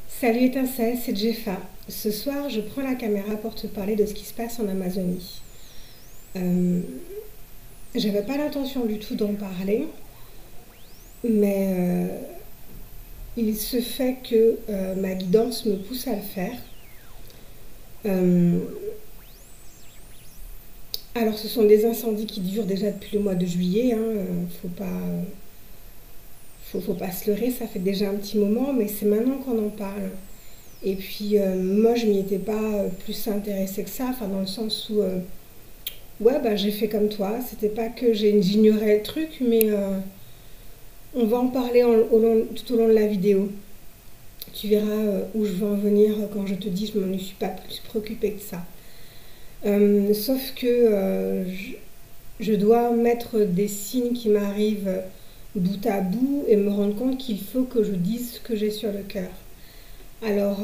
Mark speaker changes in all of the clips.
Speaker 1: Salut Étincelle, c'est Jeffa. Ce soir, je prends la caméra pour te parler de ce qui se passe en Amazonie. J'avais pas l'intention du tout d'en parler, mais il se fait que ma guidance me pousse à le faire. Alors, ce sont des incendies qui durent déjà depuis le mois de juillet, hein, faut pas se leurrer, ça fait déjà un petit moment, mais c'est maintenant qu'on en parle. Et puis, moi, je m'y étais pas plus intéressée que ça, enfin, dans le sens où, ouais, bah, j'ai fait comme toi. C'était pas que j'ignorais le truc, mais on va en parler tout au long de la vidéo. Tu verras où je veux en venir quand je te dis je m'en suis pas plus préoccupée que ça. Sauf que je dois mettre des signes qui m'arrivent bout à bout et me rendre compte qu'il faut que je dise ce que j'ai sur le cœur. Alors,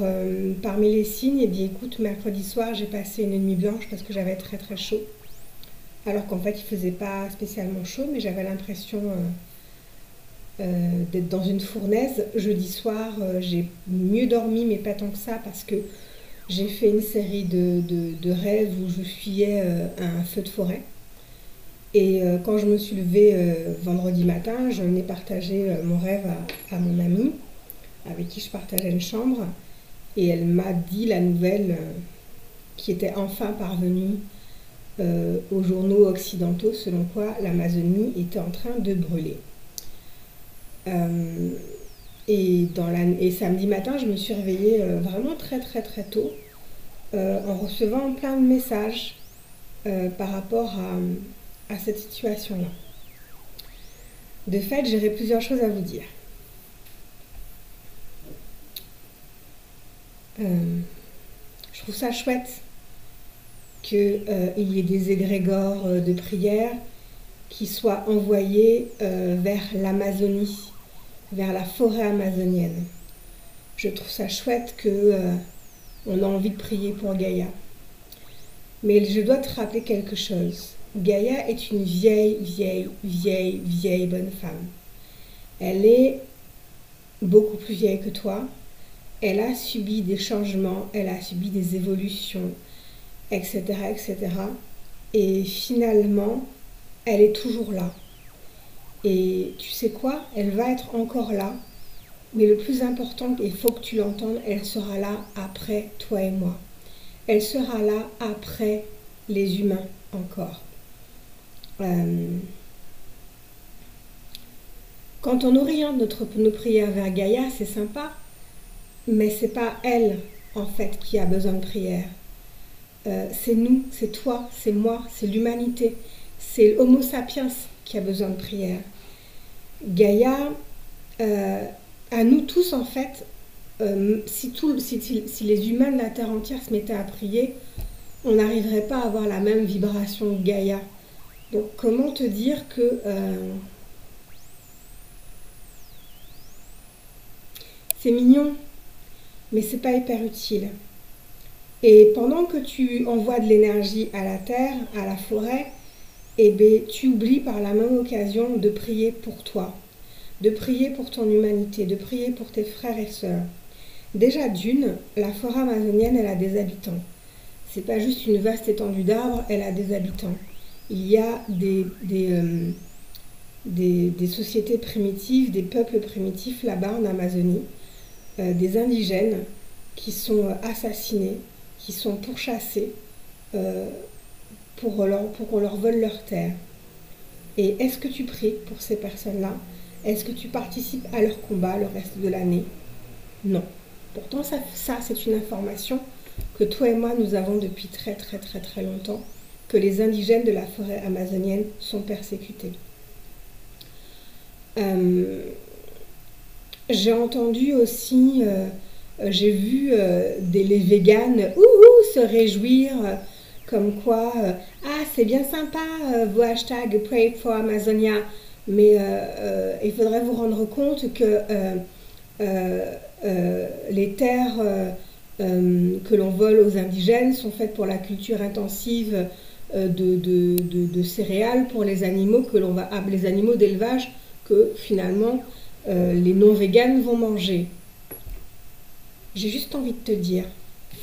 Speaker 1: parmi les signes, eh bien, écoute, mercredi soir, j'ai passé une nuit blanche parce que j'avais très très chaud. Alors qu'en fait, il faisait pas spécialement chaud, mais j'avais l'impression d'être dans une fournaise. Jeudi soir, j'ai mieux dormi, mais pas tant que ça, parce que j'ai fait une série de rêves où je fuyais un feu de forêt. Et quand je me suis levée vendredi matin, je n'ai partagé mon rêve à mon amie, avec qui je partageais une chambre, et elle m'a dit la nouvelle qui était enfin parvenue aux journaux occidentaux, selon quoi l'Amazonie était en train de brûler. Et samedi matin, je me suis réveillée vraiment très très très tôt, en recevant plein de messages par rapport à cette situation-là. De fait, j'aurais plusieurs choses à vous dire. Je trouve ça chouette qu'il y ait des égrégores de prière qui soient envoyés vers l'Amazonie, vers la forêt amazonienne. Je trouve ça chouette qu'on a envie de prier pour Gaïa. Mais je dois te rappeler quelque chose. Gaïa est une vieille bonne femme. Elle est beaucoup plus vieille que toi. Elle a subi des changements, elle a subi des évolutions, etc., etc. Et finalement, elle est toujours là. Et tu sais quoi? Elle va être encore là. Mais le plus important, il faut que tu l'entendes, elle sera là après toi et moi. Elle sera là après les humains encore. Quand on oriente nos prières vers Gaïa, c'est sympa. Mais c'est pas elle, en fait, qui a besoin de prière. C'est nous, c'est toi, c'est moi, c'est l'humanité. C'est l'Homo sapiens qui a besoin de prière. Gaïa, à nous tous, en fait, si les humains de la Terre entière se mettaient à prier, on n'arriverait pas à avoir la même vibration que Gaïa. Donc, comment te dire que... c'est mignon, mais c'est pas hyper utile. Et pendant que tu envoies de l'énergie à la terre, à la forêt, eh bien, tu oublies par la même occasion de prier pour toi, de prier pour ton humanité, de prier pour tes frères et sœurs. Déjà d'une, la forêt amazonienne, elle a des habitants. C'est pas juste une vaste étendue d'arbres, elle a des habitants. Il y a des sociétés primitives, des peuples primitifs là-bas en Amazonie, des indigènes qui sont assassinés, qui sont pourchassés pour qu'on leur vole leur terre. Et est-ce que tu pries pour ces personnes-là? Est-ce que tu participes à leur combat le reste de l'année? Non. Pourtant, ça c'est une information que toi et moi, nous avons depuis très très très très longtemps, que les indigènes de la forêt amazonienne sont persécutés. J'ai entendu aussi, j'ai vu les véganes se réjouir, comme quoi, c'est bien sympa vos hashtags Pray for Amazonia, mais il faudrait vous rendre compte que les terres que l'on vole aux indigènes sont faites pour la culture intensive de céréales pour les animaux que l'on va les animaux d'élevage que finalement les non-véganes vont manger. J'ai juste envie de te dire,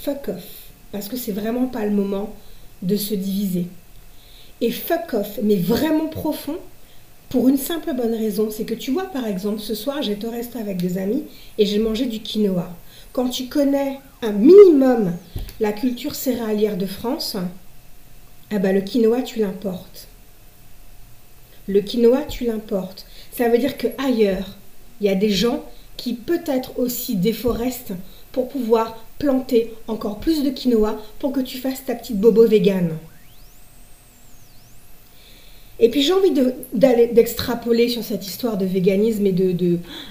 Speaker 1: fuck off, parce que c'est vraiment pas le moment de se diviser. Et fuck off, mais vraiment profond, pour une simple bonne raison, c'est que tu vois, par exemple, ce soir, j'étais au resto avec des amis et j'ai mangé du quinoa. Quand tu connais un minimum la culture céréalière de France, eh ben, le quinoa, tu l'importes. Le quinoa, tu l'importes. Ça veut dire qu'ailleurs, il y a des gens qui peut-être aussi déforestent pour pouvoir planter encore plus de quinoa pour que tu fasses ta petite bobo végane. Et puis j'ai envie d'extrapoler sur cette histoire de véganisme et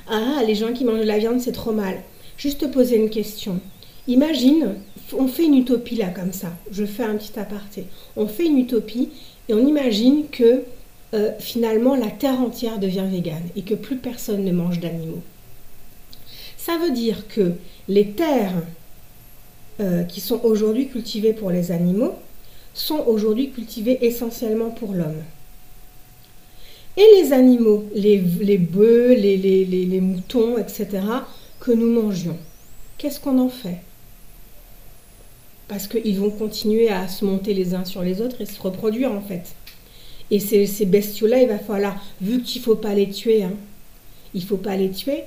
Speaker 1: ah, les gens qui mangent de la viande, c'est trop mal. Juste te poser une question. Imagine, on fait une utopie là comme ça. Je fais un petit aparté. On fait une utopie et on imagine que finalement la terre entière devient végane et que plus personne ne mange d'animaux. Ça veut dire que les terres qui sont aujourd'hui cultivées pour les animaux sont aujourd'hui cultivées essentiellement pour l'homme. Et les animaux, les bœufs, les moutons, etc., que nous mangions, qu'est-ce qu'on en fait? Parce qu'ils vont continuer à se monter les uns sur les autres et se reproduire en fait. Et ces bestiaux-là, il va falloir, vu qu'il ne faut pas les tuer, il ne faut pas les tuer,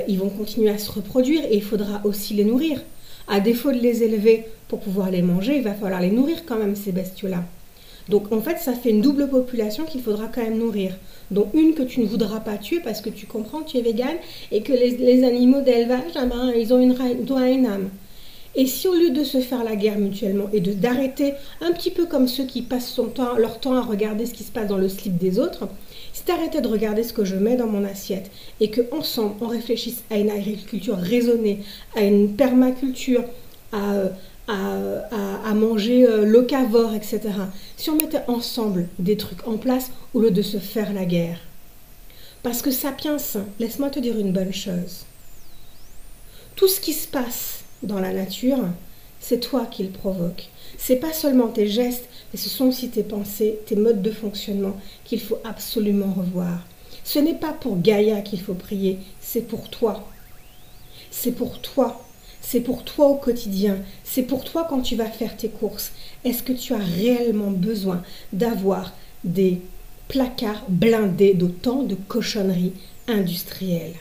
Speaker 1: ils vont continuer à se reproduire et il faudra aussi les nourrir. À défaut de les élever pour pouvoir les manger, il va falloir les nourrir quand même, ces bestiaux-là. Donc en fait, ça fait une double population qu'il faudra quand même nourrir. Donc une que tu ne voudras pas tuer parce que tu comprends que tu es végane et que les animaux d'élevage, ils ont une âme. Et si au lieu de se faire la guerre mutuellement et d'arrêter un petit peu comme ceux qui passent leur temps à regarder ce qui se passe dans le slip des autres, si tu arrêtais de regarder ce que je mets dans mon assiette et qu'ensemble on réfléchisse à une agriculture raisonnée, à une permaculture, à manger locavore, etc. Si on mettait ensemble des trucs en place au lieu de se faire la guerre. Parce que Sapiens, laisse-moi te dire une bonne chose. Tout ce qui se passe dans la nature, c'est toi qui le provoque. C'est pas seulement tes gestes, mais ce sont aussi tes pensées, tes modes de fonctionnement qu'il faut absolument revoir. Ce n'est pas pour Gaïa qu'il faut prier, c'est pour toi. C'est pour toi. C'est pour toi au quotidien. C'est pour toi quand tu vas faire tes courses. Est-ce que tu as réellement besoin d'avoir des placards blindés d'autant de cochonneries industrielles?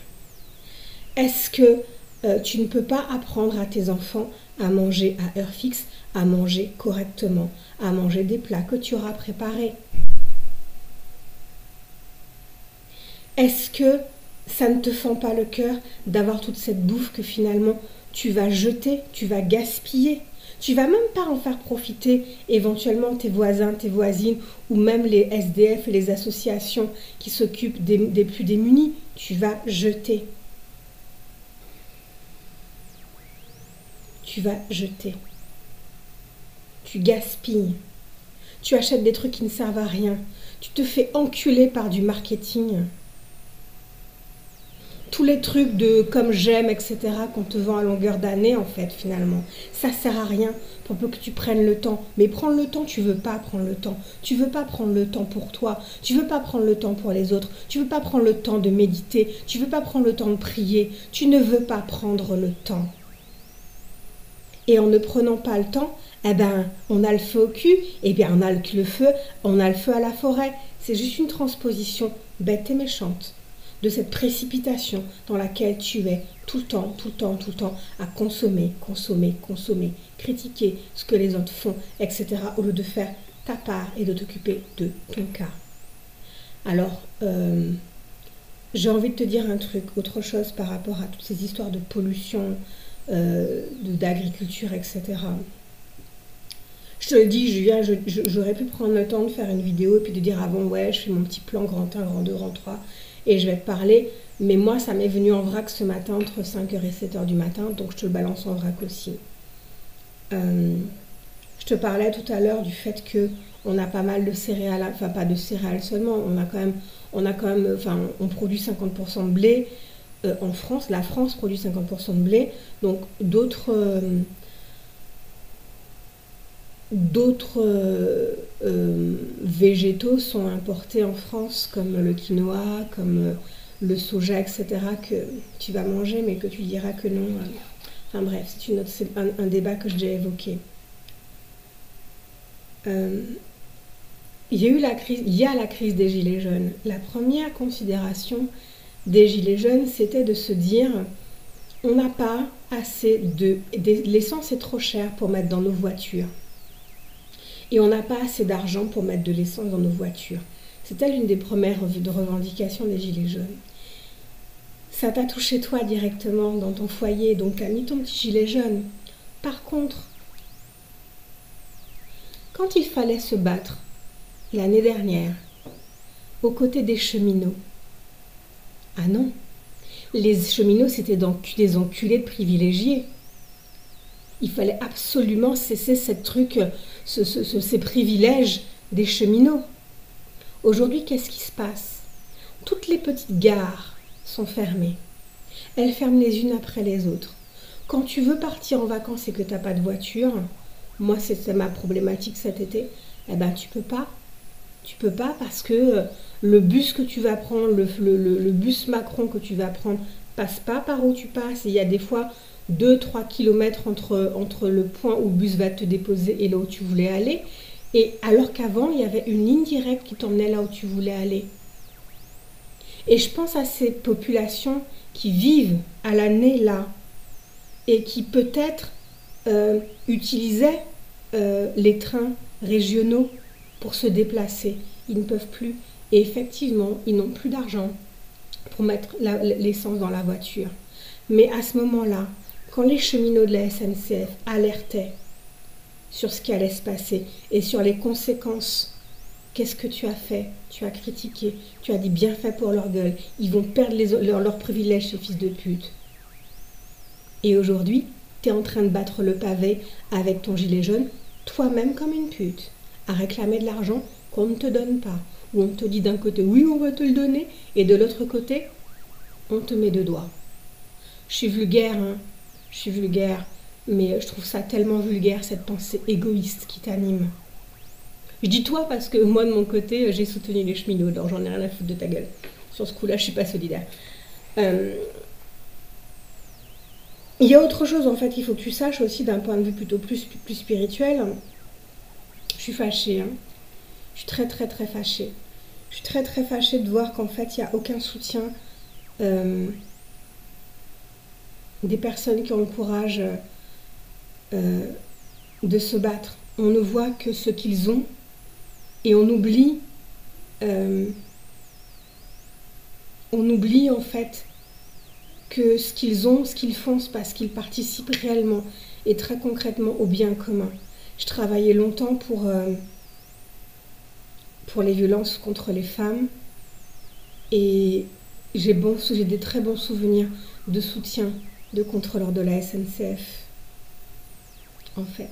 Speaker 1: Est-ce que tu ne peux pas apprendre à tes enfants à manger à heure fixe, à manger correctement, à manger des plats que tu auras préparés? Est-ce que ça ne te fend pas le cœur d'avoir toute cette bouffe que finalement tu vas jeter, tu vas gaspiller? Tu vas même pas en faire profiter éventuellement tes voisins, tes voisines ou même les SDF et les associations qui s'occupent des plus démunis. Tu vas jeter. Tu vas jeter. Tu gaspilles. Tu achètes des trucs qui ne servent à rien. Tu te fais enculer par du marketing. Tous les trucs de comme j'aime, etc. qu'on te vend à longueur d'année, en fait, finalement. Ça sert à rien pour peu que tu prennes le temps. Mais prendre le temps, tu veux pas prendre le temps. Tu veux pas prendre le temps pour toi. Tu veux pas prendre le temps pour les autres. Tu veux pas prendre le temps de méditer. Tu veux pas prendre le temps de prier. Tu ne veux pas prendre le temps. Et en ne prenant pas le temps, eh ben, on a le feu au cul, et bien on a le feu à la forêt. C'est juste une transposition bête et méchante de cette précipitation dans laquelle tu es tout le temps, à consommer, critiquer ce que les autres font, etc., au lieu de faire ta part et de t'occuper de ton cas. Alors, j'ai envie de te dire un truc, autre chose par rapport à toutes ces histoires de pollution, d'agriculture, etc. Je te le dis, Julien, j'aurais pu prendre le temps de faire une vidéo et puis de dire avant, ouais, je fais mon petit plan grand 1, grand 2, grand 3 et je vais te parler. Mais moi, ça m'est venu en vrac ce matin entre 5h et 7h du matin, donc je te le balance en vrac aussi. Je te parlais tout à l'heure du fait que on a pas mal de céréales, enfin pas de céréales seulement, on produit 50% de blé en France, la France produit 50% de blé, donc d'autres végétaux sont importés en France comme le quinoa, comme le soja, etc., que tu vas manger, mais que tu diras que non. Enfin bref, c'est un débat que j'ai évoqué. Il y a la crise des gilets jaunes. La première considération des gilets jaunes, c'était de se dire, on n'a pas assez l'essence est trop chère pour mettre dans nos voitures. Et on n'a pas assez d'argent pour mettre de l'essence dans nos voitures. C'était l'une des premières revendications des gilets jaunes. Ça t'a touché toi directement dans ton foyer, donc tu as mis ton petit gilet jaune. Par contre, quand il fallait se battre, l'année dernière, aux côtés des cheminots, ah non, les cheminots c'était des enculés de privilégiés. Il fallait absolument cesser ces privilèges des cheminots. Aujourd'hui, qu'est-ce qui se passe? Toutes les petites gares sont fermées. Elles ferment les unes après les autres. Quand tu veux partir en vacances et que tu n'as pas de voiture, moi c'est ma problématique cet été, eh ben tu peux pas. Tu peux pas parce que le bus que tu vas prendre, le bus Macron que tu vas prendre, passe pas par où tu passes. Et il y a des fois 2-3 kilomètres entre le point où le bus va te déposer et là où tu voulais aller. Et alors qu'avant, il y avait une ligne directe qui t'emmenait là où tu voulais aller. Et je pense à ces populations qui vivent à l'année là et qui peut-être utilisaient les trains régionaux pour se déplacer. Ils ne peuvent plus. Et effectivement, ils n'ont plus d'argent pour mettre l'essence dans la voiture. Mais à ce moment-là, quand les cheminots de la SNCF alertaient sur ce qui allait se passer et sur les conséquences, qu'est-ce que tu as fait? Tu as critiqué, tu as dit bien fait pour leur gueule. Ils vont perdre leurs privilèges, ces fils de pute. Et aujourd'hui, tu es en train de battre le pavé avec ton gilet jaune, toi-même comme une pute, à réclamer de l'argent qu'on ne te donne pas. Ou on te dit d'un côté, oui, on va te le donner, et de l'autre côté, on te met deux doigts. Je suis vulgaire, hein. Je suis vulgaire, mais je trouve ça tellement vulgaire, cette pensée égoïste qui t'anime. Je dis toi parce que moi, de mon côté, j'ai soutenu les cheminots, donc j'en ai rien à foutre de ta gueule. Sur ce coup-là, je suis pas solidaire. Il y a autre chose, en fait, qu'il faut que tu saches aussi d'un point de vue plutôt plus spirituel. Je suis fâchée, hein. Je suis très, très, très fâchée. Je suis très, très fâchée de voir qu'en fait, il n'y a aucun soutien des personnes qui ont le courage de se battre. On ne voit que ce qu'ils ont et on oublie en fait que ce qu'ils ont, ce qu'ils font, c'est parce qu'ils participent réellement et très concrètement au bien commun. Je travaillais longtemps pour les violences contre les femmes et j'ai des très bons souvenirs de soutien de contrôleurs de la SNCF, en fait.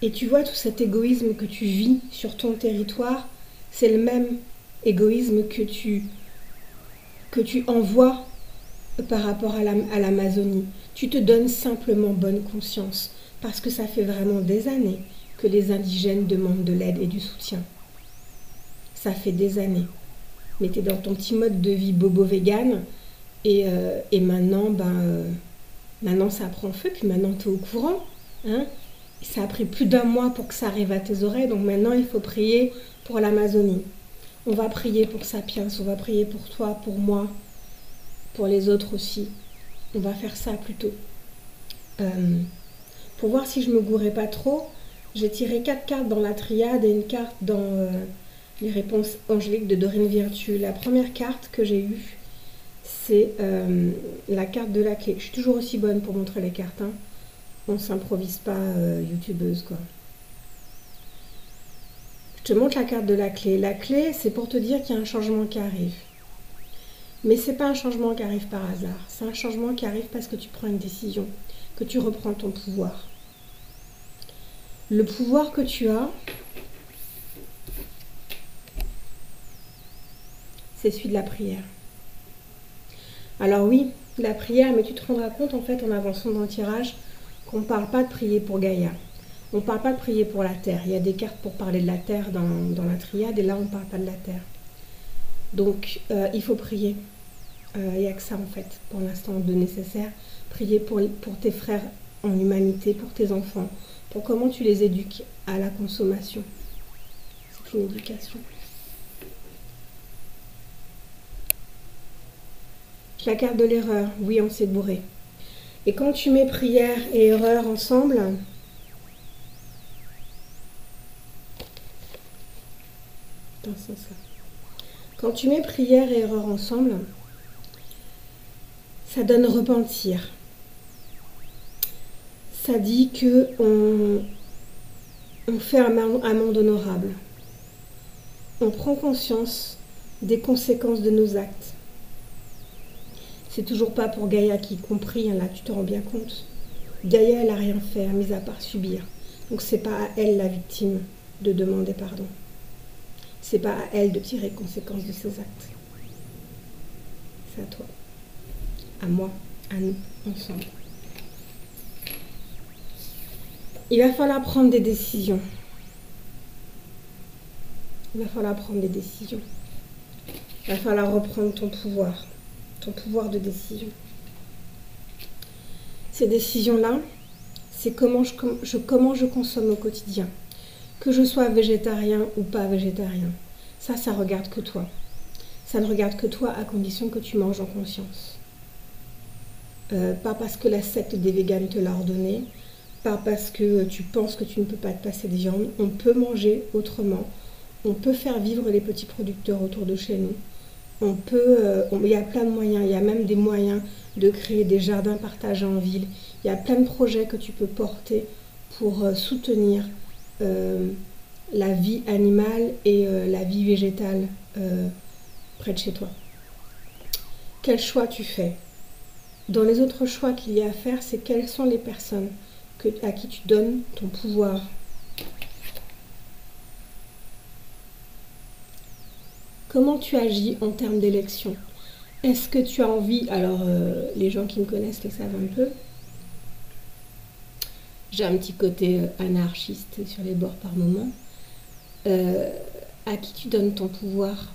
Speaker 1: Et tu vois, tout cet égoïsme que tu vis sur ton territoire, c'est le même égoïsme que tu envoies par rapport à l'Amazonie. Tu te donnes simplement bonne conscience, parce que ça fait vraiment des années que les indigènes demandent de l'aide et du soutien. Ça fait des années. Mais tu es dans ton petit mode de vie bobo-vegan, et maintenant, maintenant ça prend feu, puis maintenant tu es au courant. Hein. Ça a pris plus d'un mois pour que ça arrive à tes oreilles, donc maintenant il faut prier pour l'Amazonie. On va prier pour Sapiens, on va prier pour toi, pour moi, pour les autres aussi. On va faire ça plutôt. Pour voir si je me gourais pas trop, j'ai tiré 4 cartes dans la triade et une carte dans les réponses angéliques de Dorine Virtue. La première carte que j'ai eue, c'est la carte de la clé. Je suis toujours aussi bonne pour montrer les cartes. Hein. On s'improvise pas youtubeuse, quoi. Je te montre la carte de la clé. La clé, c'est pour te dire qu'il y a un changement qui arrive. Mais c'est pas un changement qui arrive par hasard. C'est un changement qui arrive parce que tu prends une décision, que tu reprends ton pouvoir. Le pouvoir que tu as, c'est celui de la prière. Alors oui, la prière, mais tu te rendras compte en fait en avançant dans le tirage qu'on ne parle pas de prier pour Gaïa. On ne parle pas de prier pour la terre. Il y a des cartes pour parler de la terre dans la triade, et là, on ne parle pas de la terre. Donc, il faut prier. Il n'y a que ça, en fait, pour l'instant, de nécessaire. Prier pour tes frères en humanité, pour tes enfants, pour comment tu les éduques à la consommation. C'est une éducation. La carte de l'erreur, oui, on s'est bourré. Et quand tu mets prière et erreur ensemble, dans ce sens-là. Quand tu mets prière et erreur ensemble, ça donne repentir. Ça dit que on fait un monde honorable. On prend conscience des conséquences de nos actes. C'est toujours pas pour Gaïa qui compris, hein, là tu te rends bien compte. Gaïa, elle n'a rien fait, mis à part subir. Donc c'est pas à elle, la victime, de demander pardon. C'est pas à elle de tirer conséquence de ses actes. C'est à toi, à moi, à nous, ensemble. Il va falloir prendre des décisions. Il va falloir prendre des décisions. Il va falloir reprendre ton pouvoir de décision. Ces décisions-là, c'est comment je consomme au quotidien. Que je sois végétarien ou pas végétarien, ça regarde que toi. Ça ne regarde que toi à condition que tu manges en conscience. Pas parce que la secte des véganes te l'a ordonné, pas parce que tu penses que tu ne peux pas te passer des viandes. On peut manger autrement. On peut faire vivre les petits producteurs autour de chez nous. Il y a plein de moyens. Il y a même des moyens de créer des jardins partagés en ville. Il y a plein de projets que tu peux porter pour soutenir la vie animale et la vie végétale près de chez toi. Quel choix tu fais? Dans les autres choix qu'il y a à faire, c'est quelles sont les personnes à qui tu donnes ton pouvoir. Comment tu agis en termes d'élection? Est-ce que tu as envie... Alors, les gens qui me connaissent le savent un peu. J'ai un petit côté anarchiste sur les bords par moment. À qui tu donnes ton pouvoir?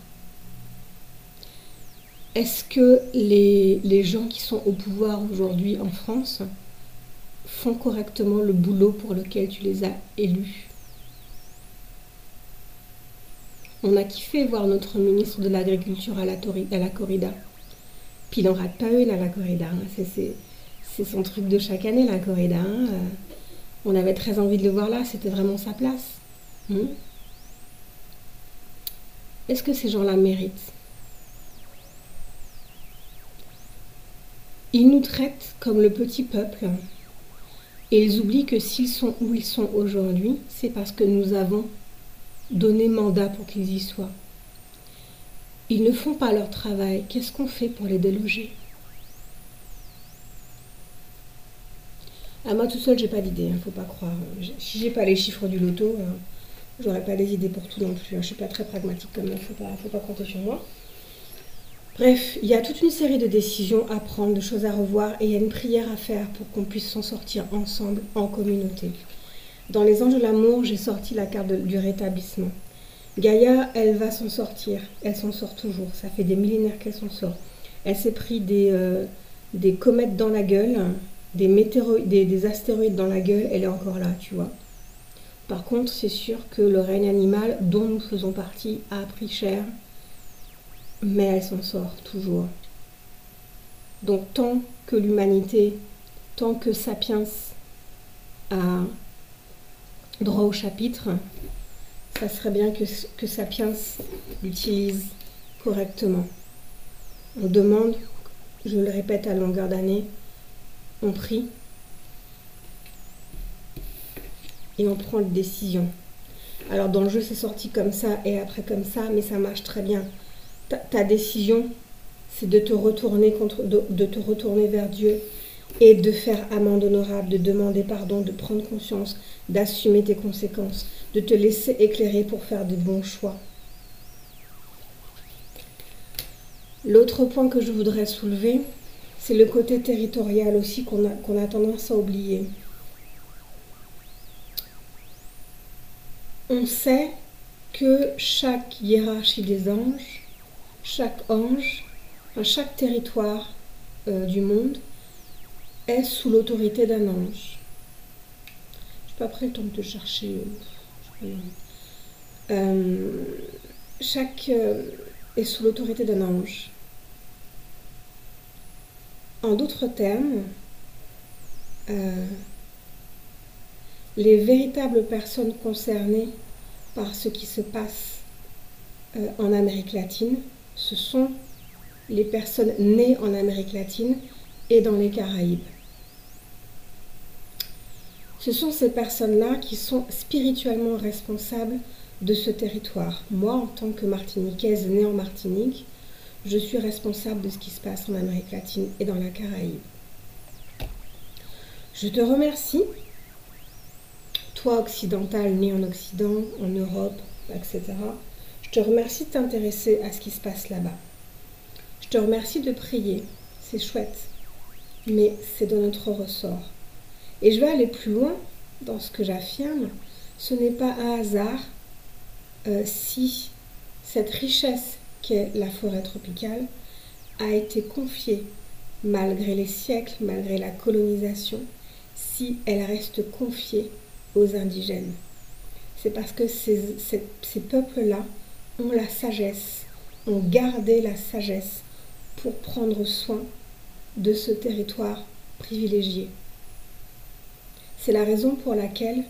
Speaker 1: Est-ce que les gens qui sont au pouvoir aujourd'hui en France font correctement le boulot pour lequel tu les as élus? On a kiffé voir notre ministre de l'Agriculture à la corrida. Puis il n'en rate pas une à la corrida. Hein. C'est son truc de chaque année, la corrida. Hein. On avait très envie de le voir là, c'était vraiment sa place. Est-ce que ces gens-là méritent? Ils nous traitent comme le petit peuple. Et ils oublient que s'ils sont où ils sont aujourd'hui, c'est parce que nous avons donné mandat pour qu'ils y soient. Ils ne font pas leur travail. Qu'est-ce qu'on fait pour les déloger? À moi tout seul, j'ai pas d'idée, faut pas croire. Si j'ai pas les chiffres du loto, j'aurais pas les idées pour tout non plus. Je suis pas très pragmatique comme ça, faut pas compter sur moi. Bref, il y a toute une série de décisions à prendre, de choses à revoir, et il y a une prière à faire pour qu'on puisse s'en sortir ensemble, en communauté. Dans les anges de l'amour, j'ai sorti la carte du rétablissement. Gaïa, elle va s'en sortir. Elle s'en sort toujours. Ça fait des millénaires qu'elle s'en sort. Elle s'est pris des comètes dans la gueule, des astéroïdes dans la gueule. Elle est encore là, tu vois. Par contre, c'est sûr que le règne animal, dont nous faisons partie, a pris cher. Mais elle s'en sort toujours. Donc tant que l'humanité, tant que Sapiens a droit au chapitre, ça serait bien que Sapiens l'utilise correctement. On demande, je le répète à longueur d'année, on prie et on prend une décision. Alors dans le jeu c'est sorti comme ça et après comme ça, mais ça marche très bien. Ta décision, c'est de te retourner vers Dieu et de faire amende honorable, de demander pardon, de prendre conscience, d'assumer tes conséquences, de te laisser éclairer pour faire de bons choix. L'autre point que je voudrais soulever, c'est le côté territorial aussi qu'on a tendance à oublier. on sait que chaque hiérarchie des anges, chaque ange, enfin, chaque territoire du monde est sous l'autorité d'un ange. Je n'ai pas pris le temps de te chercher. Chaque est sous l'autorité d'un ange. En d'autres termes, les véritables personnes concernées par ce qui se passe en Amérique latine, ce sont les personnes nées en Amérique latine et dans les Caraïbes. Ce sont ces personnes-là qui sont spirituellement responsables de ce territoire. Moi, en tant que Martiniquaise née en Martinique, je suis responsable de ce qui se passe en Amérique latine et dans la Caraïbe. Je te remercie, toi occidental, né en Occident, en Europe, etc. Je te remercie de t'intéresser à ce qui se passe là-bas. Je te remercie de prier, c'est chouette, mais c'est de notre ressort. Et je vais aller plus loin dans ce que j'affirme. Ce n'est pas un hasard si cette richesse qu'est la forêt tropicale a été confiée, malgré les siècles, malgré la colonisation, si elle reste confiée aux indigènes. C'est parce que ces peuples-là ont la sagesse, ont gardé la sagesse pour prendre soin de ce territoire privilégié. C'est la raison pour laquelle,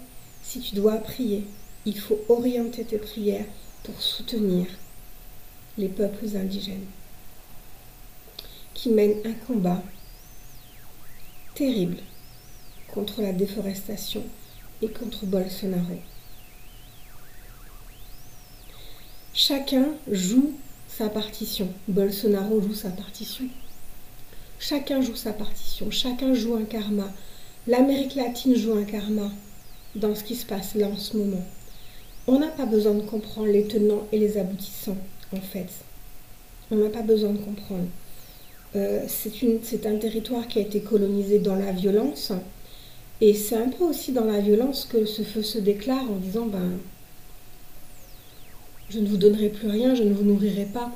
Speaker 1: si tu dois prier, il faut orienter tes prières pour soutenir les peuples indigènes qui mènent un combat terrible contre la déforestation et contre Bolsonaro. Chacun joue sa partition. Bolsonaro joue sa partition. Chacun joue sa partition. Chacun joue un karma. L'Amérique latine joue un karma dans ce qui se passe là en ce moment. On n'a pas besoin de comprendre les tenants et les aboutissants, en fait. On n'a pas besoin de comprendre. C'est un territoire qui a été colonisé dans la violence. Et c'est un peu aussi dans la violence que ce feu se déclare en disant je ne vous donnerai plus rien, je ne vous nourrirai pas,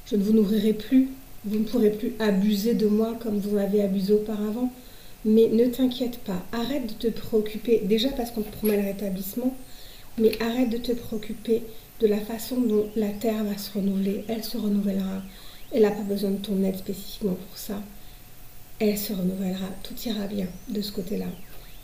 Speaker 1: je ne vous nourrirai plus, vous ne pourrez plus abuser de moi comme vous m'avez abusé auparavant. Mais ne t'inquiète pas, arrête de te préoccuper, déjà parce qu'on te promet le rétablissement, mais arrête de te préoccuper de la façon dont la Terre va se renouveler. Elle se renouvellera. Elle n'a pas besoin de ton aide spécifiquement pour ça. Elle se renouvellera. Tout ira bien de ce côté-là.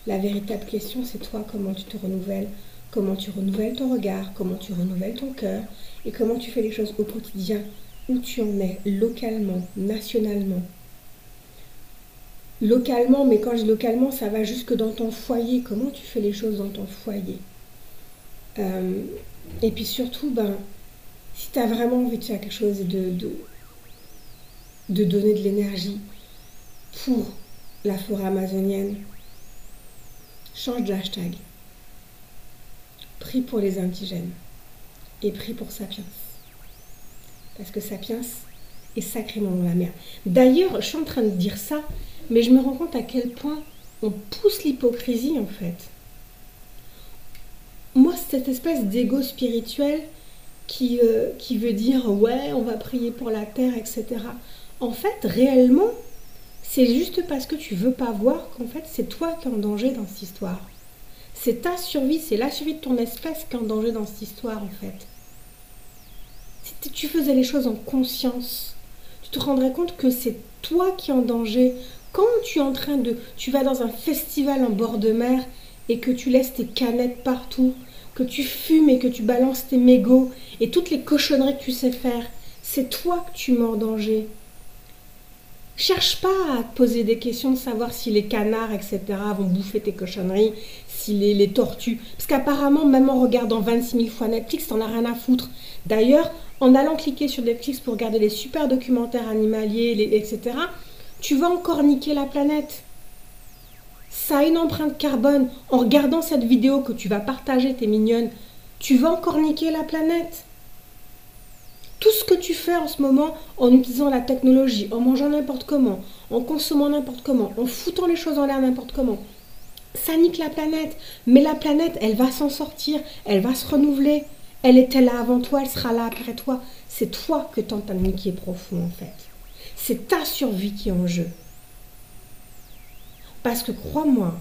Speaker 1: La véritable question, c'est toi, comment tu te renouvelles, comment tu renouvelles ton regard, comment tu renouvelles ton cœur et comment tu fais les choses au quotidien, où tu en es, localement, nationalement. Localement, mais quand je dis localement, ça va jusque dans ton foyer. Comment tu fais les choses dans ton foyer? Et puis surtout, si tu as vraiment envie de faire quelque chose et de donner de l'énergie pour la forêt amazonienne, change de hashtag. Prie pour les indigènes et prie pour Sapiens. Parce que Sapiens est sacrément dans la merde. D'ailleurs, je suis en train de dire ça, mais je me rends compte à quel point on pousse l'hypocrisie en fait. Moi, cette espèce d'ego spirituel qui veut dire ouais, on va prier pour la terre, etc. En fait, réellement, c'est juste parce que tu veux pas voir qu'en fait, c'est toi qui es en danger dans cette histoire. C'est ta survie, c'est la survie de ton espèce qui est en danger dans cette histoire, en fait. Si tu faisais les choses en conscience, tu te rendrais compte que c'est toi qui es en danger. Quand tu es en train de... Tu vas dans un festival en bord de mer et que tu laisses tes canettes partout, que tu fumes et que tu balances tes mégots et toutes les cochonneries que tu sais faire, c'est toi que tu mets en danger. Cherche pas à te poser des questions de savoir si les canards, etc. vont bouffer tes cochonneries, si les tortues... Parce qu'apparemment, même en regardant 26 000 fois Netflix, t'en as rien à foutre. D'ailleurs, en allant cliquer sur Netflix pour regarder les super documentaires animaliers, etc., tu vas encore niquer la planète. Ça a une empreinte carbone. En regardant cette vidéo que tu vas partager, t'es mignonne, tu vas encore niquer la planète. Tout ce que tu fais en ce moment, en utilisant la technologie, en mangeant n'importe comment, en consommant n'importe comment, en foutant les choses en l'air n'importe comment, ça nique la planète. Mais la planète, elle va s'en sortir, elle va se renouveler. Elle était là avant toi, elle sera là après toi. C'est toi que t'entends qui est profond en fait. C'est ta survie qui est en jeu. Parce que crois-moi,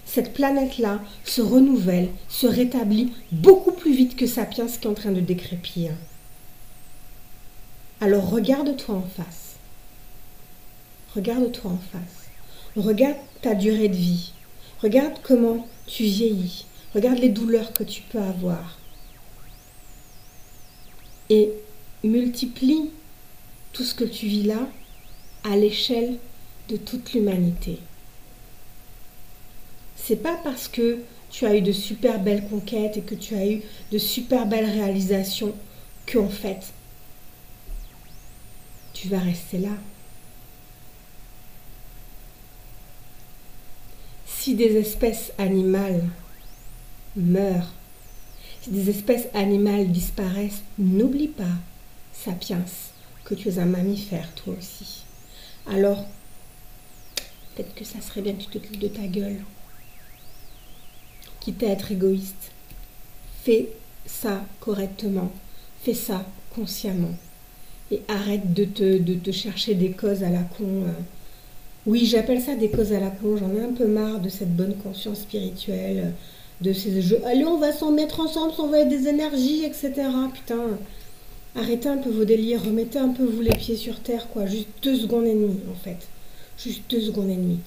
Speaker 1: cette planète-là se renouvelle, se rétablit beaucoup plus vite que Sapiens qui est en train de décrépir. Alors regarde-toi en face. Regarde-toi en face. Regarde ta durée de vie. Regarde comment tu vieillis. Regarde les douleurs que tu peux avoir. Et multiplie tout ce que tu vis là à l'échelle de toute l'humanité. C'est pas parce que tu as eu de super belles conquêtes et que tu as eu de super belles réalisations qu'en fait, tu vas rester là. Si des espèces animales meurent, si des espèces animales disparaissent, n'oublie pas, Sapiens, que tu es un mammifère toi aussi. Alors, peut-être que ça serait bien que tu t'occupes de ta gueule. Quitte à être égoïste, fais ça correctement, fais ça consciemment. Et arrête de te chercher des causes à la con. Oui, j'appelle ça des causes à la con. J'en ai un peu marre de cette bonne conscience spirituelle, de ces jeux. Allez, on va s'en mettre ensemble, s'envoyer des énergies, etc. Putain, arrêtez un peu vos délires, remettez un peu vous les pieds sur terre, quoi. Juste 2 secondes et demie, en fait. Juste 2 secondes et demie.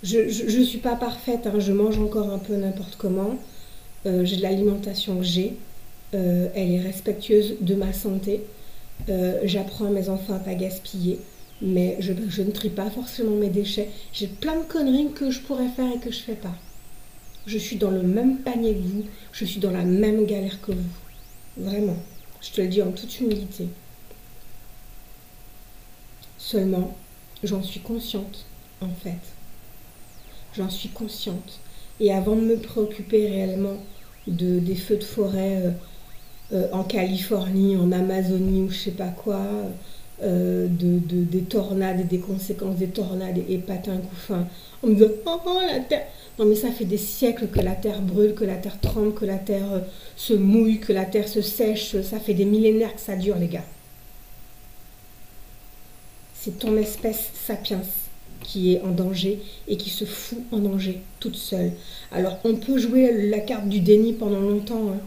Speaker 1: Je suis pas parfaite, hein, je mange encore un peu n'importe comment. J'ai de l'alimentation que j'ai. Elle est respectueuse de ma santé. J'apprends à mes enfants à pas gaspiller. Mais je ne trie pas forcément mes déchets. J'ai plein de conneries que je pourrais faire et que je fais pas. Je suis dans le même panier que vous. Je suis dans la même galère que vous. Vraiment. Je te le dis en toute humilité. Seulement, j'en suis consciente, en fait. J'en suis consciente. Et avant de me préoccuper réellement des feux de forêt en Californie, en Amazonie ou je sais pas quoi, des tornades et des conséquences des tornades et patins couffins, en me disant oh la terre. Non mais ça fait des siècles que la terre brûle, que la terre tremble, que la terre se mouille, que la terre se sèche. Ça fait des millénaires que ça dure, les gars. C'est ton espèce sapiens qui est en danger et qui se fout en danger toute seule. Alors on peut jouer la carte du déni pendant longtemps, hein.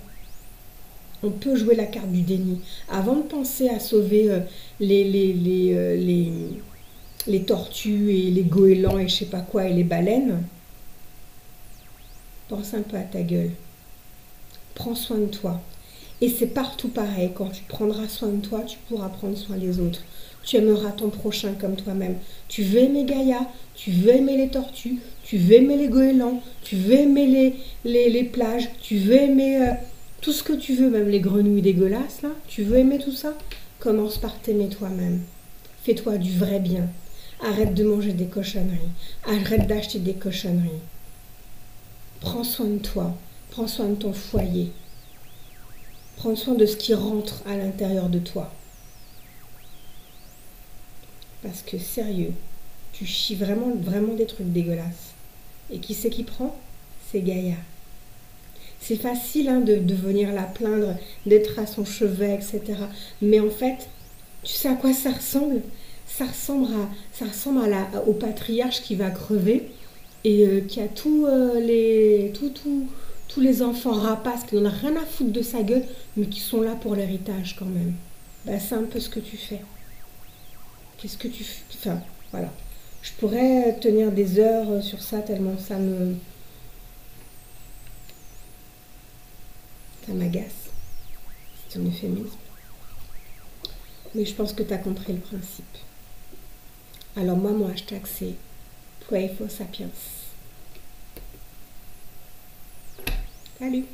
Speaker 1: On peut jouer la carte du déni. Avant de penser à sauver les tortues et les goélands et je sais pas quoi et les baleines, pense un peu à ta gueule. Prends soin de toi. Et c'est partout pareil. Quand tu prendras soin de toi, tu pourras prendre soin des autres. Tu aimeras ton prochain comme toi-même. Tu veux aimer Gaïa, tu veux aimer les tortues, tu veux aimer les goélands, tu veux aimer les plages, tu veux aimer tout ce que tu veux, même les grenouilles dégueulasses, là. Tu veux aimer tout ça? Commence par t'aimer toi-même. Fais-toi du vrai bien. Arrête de manger des cochonneries. Arrête d'acheter des cochonneries. Prends soin de toi. Prends soin de ton foyer. Prends soin de ce qui rentre à l'intérieur de toi. Parce que sérieux, tu chies vraiment, vraiment des trucs dégueulasses. Et qui c'est qui prend? C'est Gaïa. C'est facile hein, de venir la plaindre, d'être à son chevet, etc. Mais en fait, tu sais à quoi ça ressemble? Ça ressemble au patriarche qui va crever et qui a tous les enfants rapaces qui n'en ont rien à foutre de sa gueule, mais qui sont là pour l'héritage quand même. Bah, c'est un peu ce que tu fais. Qu'est-ce que tu fais? Enfin, voilà. Je pourrais tenir des heures sur ça tellement ça m'agace. C'est un euphémisme. Mais je pense que tu as compris le principe. Alors moi, mon hashtag c'est Pray for Sapiens. Salut!